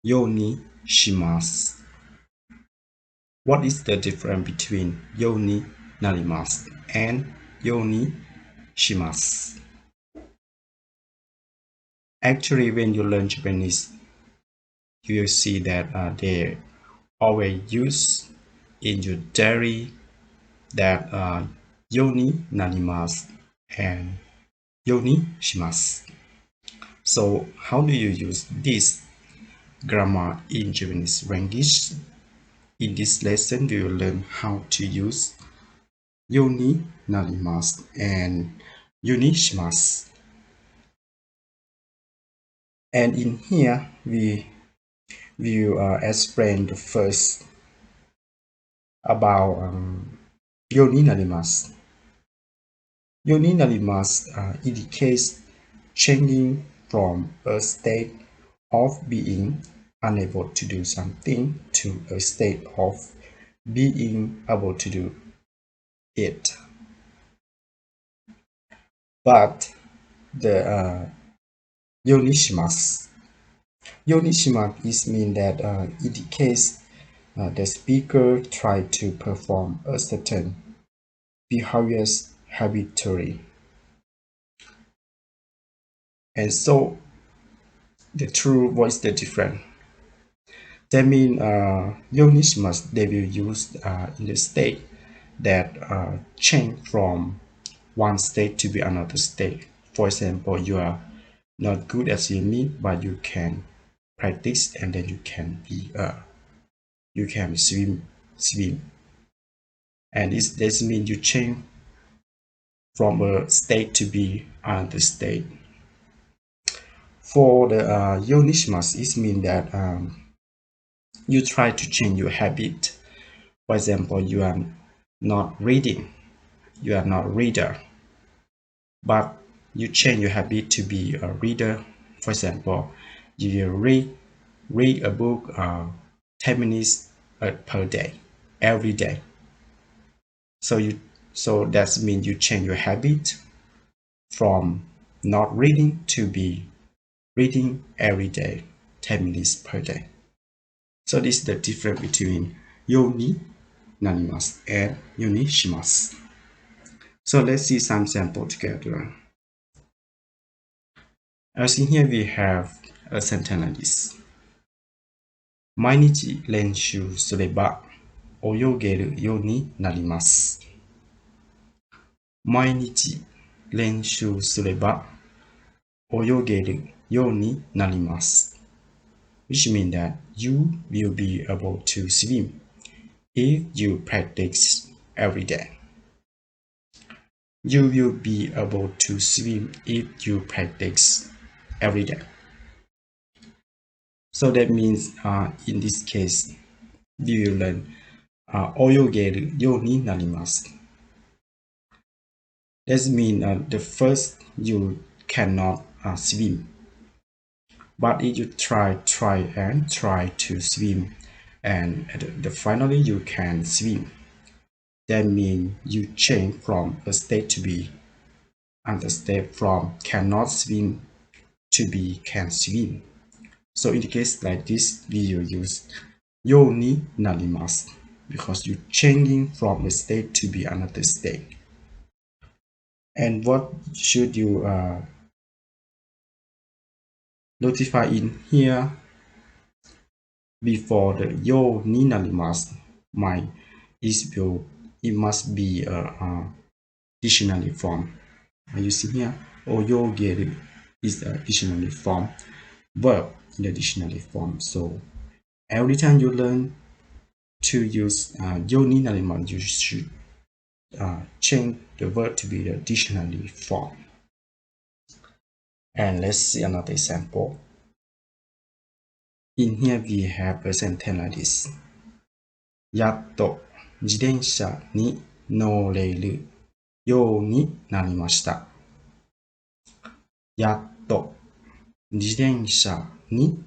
ようにします。What is the difference between ようになります and ようにします? Actually, when you learn Japanese, you will see that they always use in your diary that ようになります and ようにします. So, how do you use this grammar in Japanese language? In this lesson, we will learn how to use ようになります and ようにします. And in here, we will explain the first about ようになります. ようになります indicates changing from a state of being unable to do something to a state of being able to do it. But the ようにします ようにします is mean that indicates the speaker tried to perform a certain behaviors habitually. And so the true voice the different. That means ようにします they will use in the state that change from one state to be another state. For example, you are not good at swimming, but you can practice and then you can swim. And this means you change from a state to be another state. For the ようにします it means that you try to change your habit. For example, you are not reading, you are not a reader, but you change your habit to be a reader. For example, you read a book 10 minutes per day, every day. So that means you change your habit from not reading to be reading every day, 10 minutes per day. So this is the difference between ようになります and ようにします. So let's see some sample together. As in here we have a sentence like this. 毎日練習すれば泳げるようになります。毎日練習すれば泳げるようになります。Which means that you will be able to swim if you practice every day. You will be able to swim if you practice every day. So that means in this case, we will learn 泳げるようになります. That means the first you cannot swim. But if you try to swim, and finally you can swim. That means you change from a state to be another state from cannot swim to be can swim. So in the case like this, we will use ようになります because you're changing from a state to be another state. And what should you notify in here before the ようになります it must be a dictionary form. You see here, 泳げる is a dictionary form, verb in the dictionary form. So every time you learn to use ようになります you should change the verb to be the dictionary form. And let's see another example. In here we have a sentence like this. やっと自転車に乗れるようになりました。やっと自転車に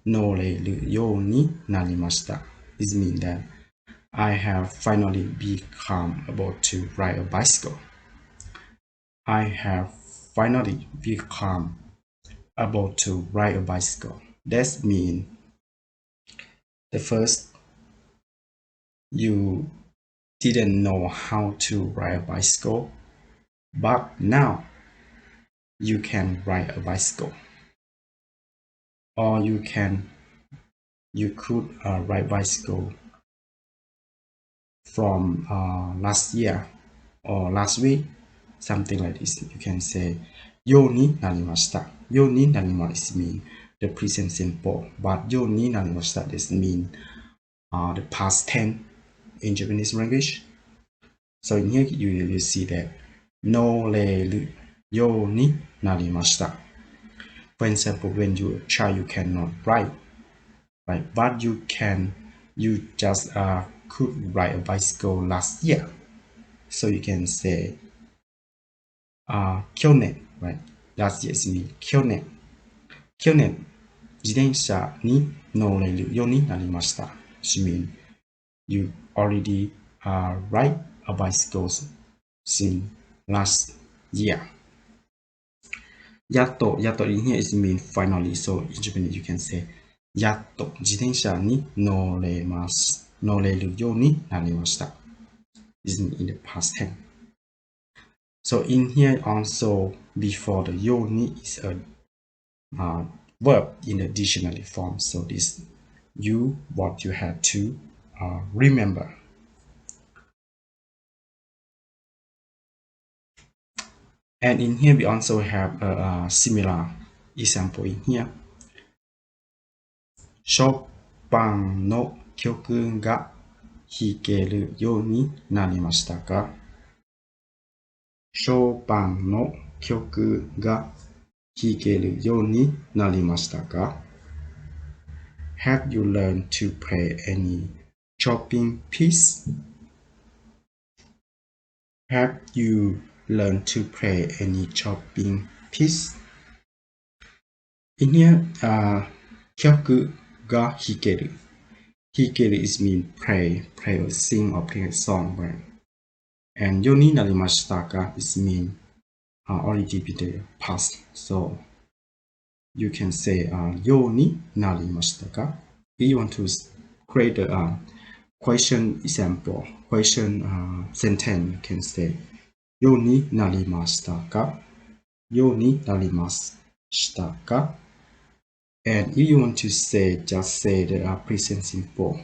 乗れるようになりました. This means that I have finally become able to ride a bicycle. I have finally become able to ride a bicycle. That means The first, you didn't know how to ride a bicycle, but now you can ride a bicycle, or you could ride bicycle from last year or last week, something like this. You can say yo ni narimashita. Yo ni narimashita mean the present simple, but yo ni narimashita this mean the past tense in Japanese language. So in here you see that noreru yo ni narimashita. For example, when you're a child, you cannot write, right? But you just could ride a bicycle last year. So you can say kyonen, right? Last year is mean kyonen. Kyonen, 自転車に乗れるようになりました。Which means you already ride a bicycle since last year. Yatto in here is mean finally. So in Japanese you can say やっと自転車に乗れます。乗れるようになりました。Is in the past tense. So in here also before the yoni is a verb in the dictionary form. So this what you have to remember. And in here we also have a similar example in here. ショパンの曲が弾けるようになりましたか？ショパンの曲が弾けるようになりましたか？ Have you learned to play any chopping piece? Have you learned to play any chopping piece? In here, 曲が弾ける。弾ける is mean play or sing or play a song. Right? And ようになりましたか is mean already be the past. So you can say ようになりましたか If you want to create a question example, question sentence, you can say ようになりましたかようになりましたか And if you want to say, just say the present simple.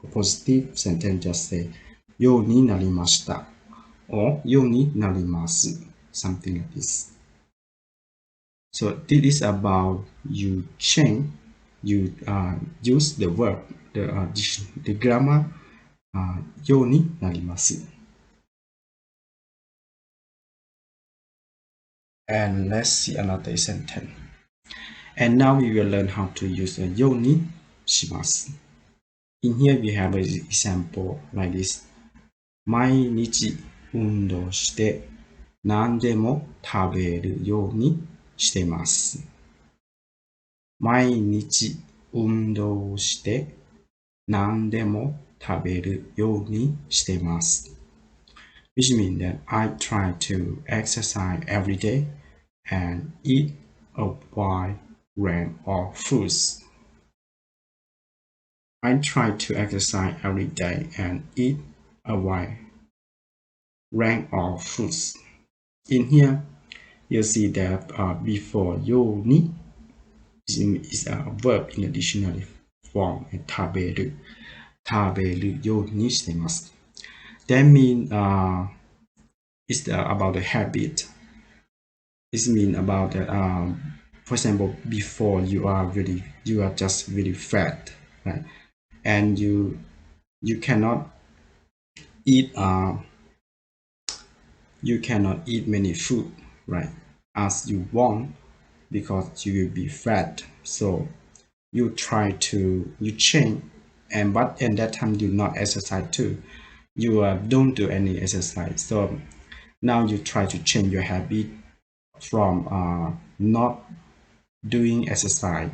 A positive sentence, just say ようになりました or ようになります something like this. So this is about you change, you use the verb, the grammar ようになります And let's see another sentence. And now we will learn how to use ようにします In here we have an example like this. 毎日運動して何でも食べるようにしています。毎日運動して何でも食べるようにしています。Which means that I try to exercise every day and eat a wide range of foods. I try to exercise every day and eat a wide range of foods. In here, you see that before yoni is a verb in the dictionary form. 食べる ようにしています。That means it's about the habit. It means about that. For example, before you are just really fat, right? And you cannot eat many food, right? As you want, because you will be fat. So you change, but at that time you not exercise too. You don't do any exercise. So now you try to change your habit from not doing exercise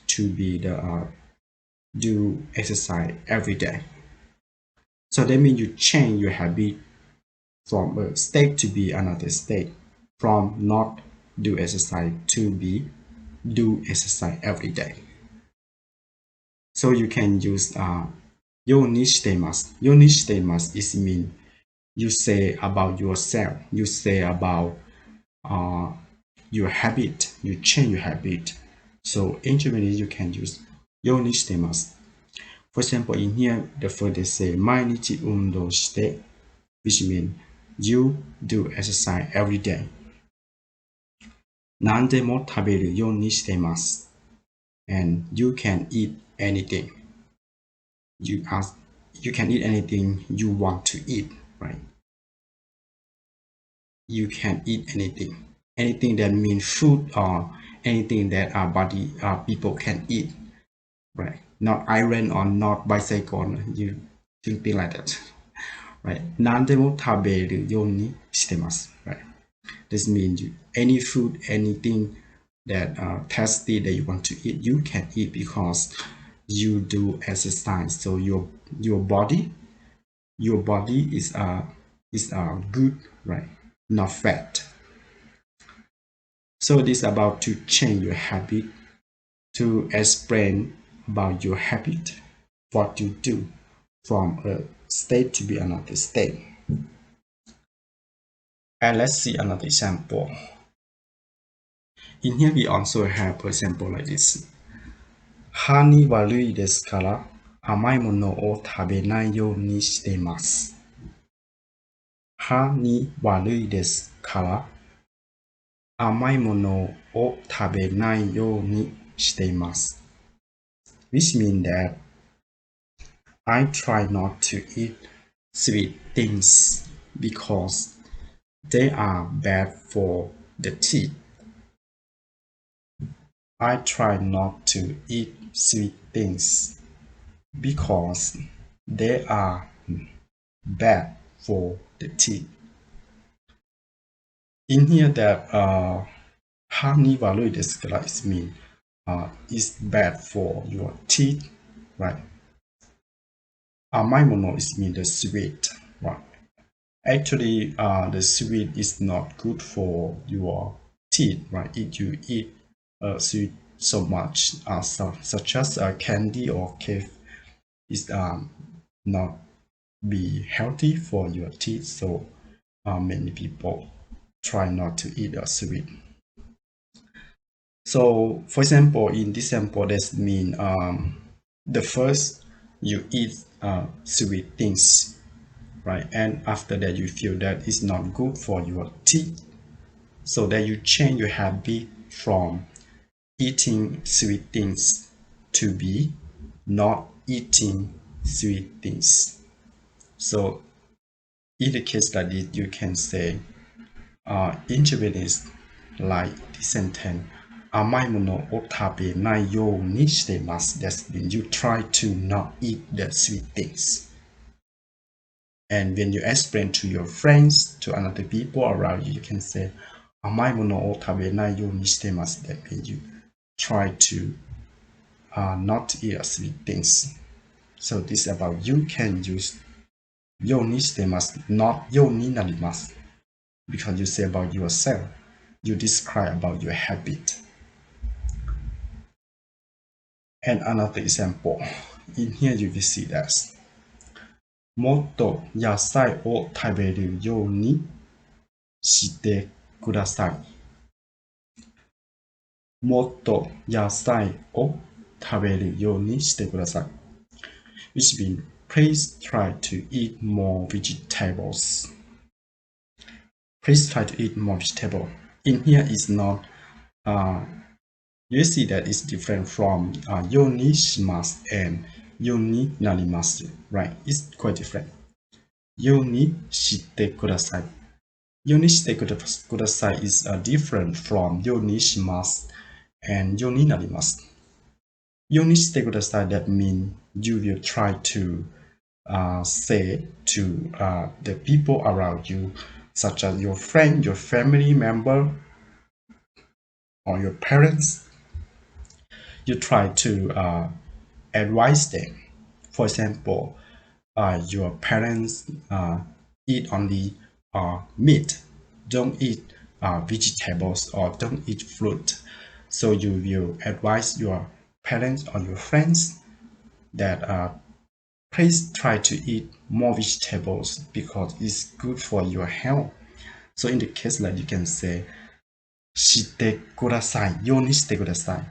to be do exercise every day. So that means you change your habit from a state to be another state, from not do exercise to be do exercise every day. So you can useようにしてます。ようにしてます is mean you say about yourself. You say about your habit. You change your habit. So in Japanese you can use ようにしてます。For example, in here, the first they say 毎日運動して which means you do exercise every day. 何でも食べるようにしてます。And you can eat anything. You can eat anything you want to eat, right? You can eat anything. Anything that means food or anything that our body, people can eat, right? Not iron or not bicycle, you think like that, right? 何でも食べるようにしてます, right? This means any food, anything that tasty that you want to eat, you can eat because you do exercise. So your body is good, right? Not fat. So this is about to change your habit, to explain about your habit, what you do from a state to be another state. And let's see another example. In here we also have an example like this. 歯に悪いですから甘いものを食べないようにしています。歯に悪いですから甘いものを食べないようにしています。Which means that I try not to eat sweet things because they are bad for the teeth. I try not to eat sweet things because they are bad for the teeth. In here that 歯に悪いですから is mean is bad for your teeth, right? 甘いもの is mean the sweet, right? Actually, the sweet is not good for your teeth, right? If you eat sweet so much, such as candy or cake, is not be healthy for your teeth. So many people try not to eat sweet. So, for example, in this example, that mean the first you eat sweet things, right? And after that, you feel that it's not good for your teeth. So that you change your habit from eating sweet things to be not eating sweet things. So in the case like this, you can say in Japanese like this sentence, 甘いものを食べないようにしてます. That means you try to not eat the sweet things. And when you explain to your friends, to other people around you, you can say 甘いものを食べないようにしてます. That means you try to not eat sweet things. So this is about you can use ようにしてます, not ようになります. Because you say about yourself, you describe about your habit. And another example, in here you will see that もっと野菜を食べるようにしてください。もっと野菜を食べるようにしてください。Which means, please try to eat more vegetables. Please try to eat more vegetable. In here is not, you see that it's different from ようにします and ようになります, right? It's quite different. ようにしてください。ようにしてください is different from ようにします and ようになります。ようにしてください that means you will try to say to the people around you, such as your friend, your family member, or your parents. You try to advise them. For example, your parents eat only meat, don't eat vegetables or don't eat fruit. So you will advise your parents or your friends that please try to eat more vegetables because it's good for your health. So in the case like you can say してください。ようにしてください。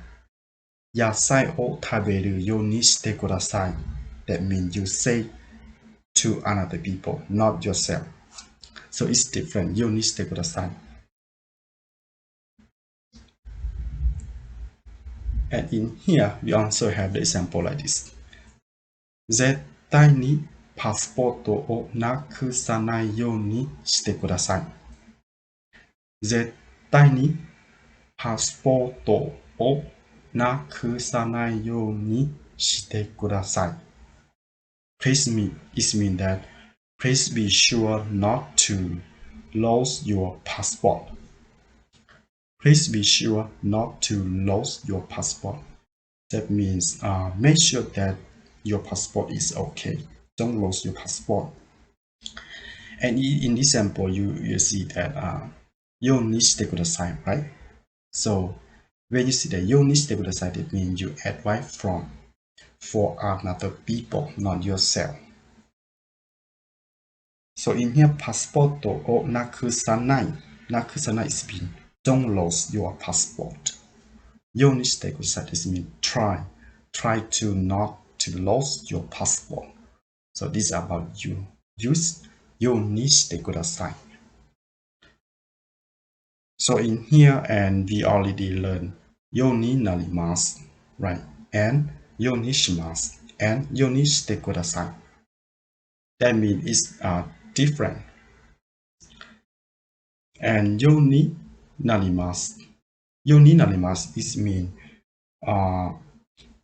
野菜を食べるようにしてください。That means you say to another people, not yourself. So it's different. ようにしてください。And in here, we also have the example like this. 絶対にパスポートをなくさないようにしてください。絶対にパスポートをなくさないようにしてください。Please mean that please be sure not to lose your passport. Please be sure not to lose your passport. That means make sure that your passport is okay. Don't lose your passport. And in this example, you see that ようにしてください, right? So when you see that ようにしてください, it means you advise for another people, not yourself. So in here, パスポートをなくさない。なくさない is mean don't lose your passport. ようにしてください is mean try to not to lose your passport. So this is about you. Use ようにしてください. So in here, and we already learned ようになります, right? And ようにします and ようにしてください. That means it's different. And ようになります. ようになります is mean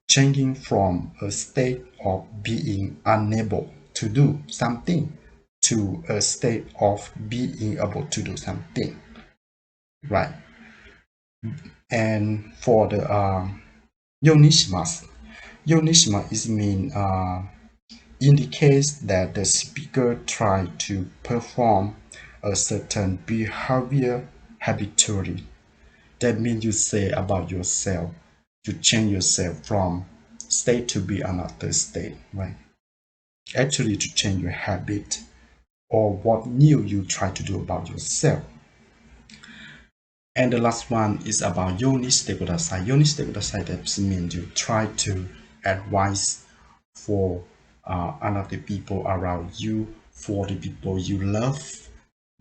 changing from a state of being unable to do something to a state of being able to do something, right? And for the ようにします ようにします is mean indicates that the speaker tried to perform a certain behavior habitually. That means you say about yourself to change yourself from state to be another state, right? Actually, to change your habit or what new you try to do about yourself. And the last one is about ようにしてください。ようにしてください that means you try to advise for another people around you, for the people you love,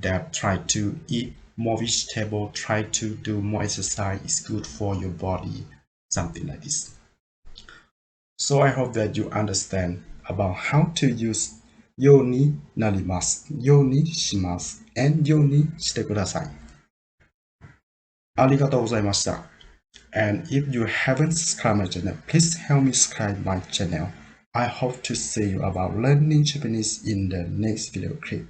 that try to eat more vegetable, try to do more exercise, is good for your body, something like this. So I hope that you understand about how to use ようになります、ようにします and ようにしてください。ありがとうございました。And if you haven't subscribed my channel, please help me subscribe my channel. I hope to see you about learning Japanese in the next video clip.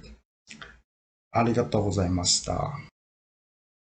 ありがとうございました。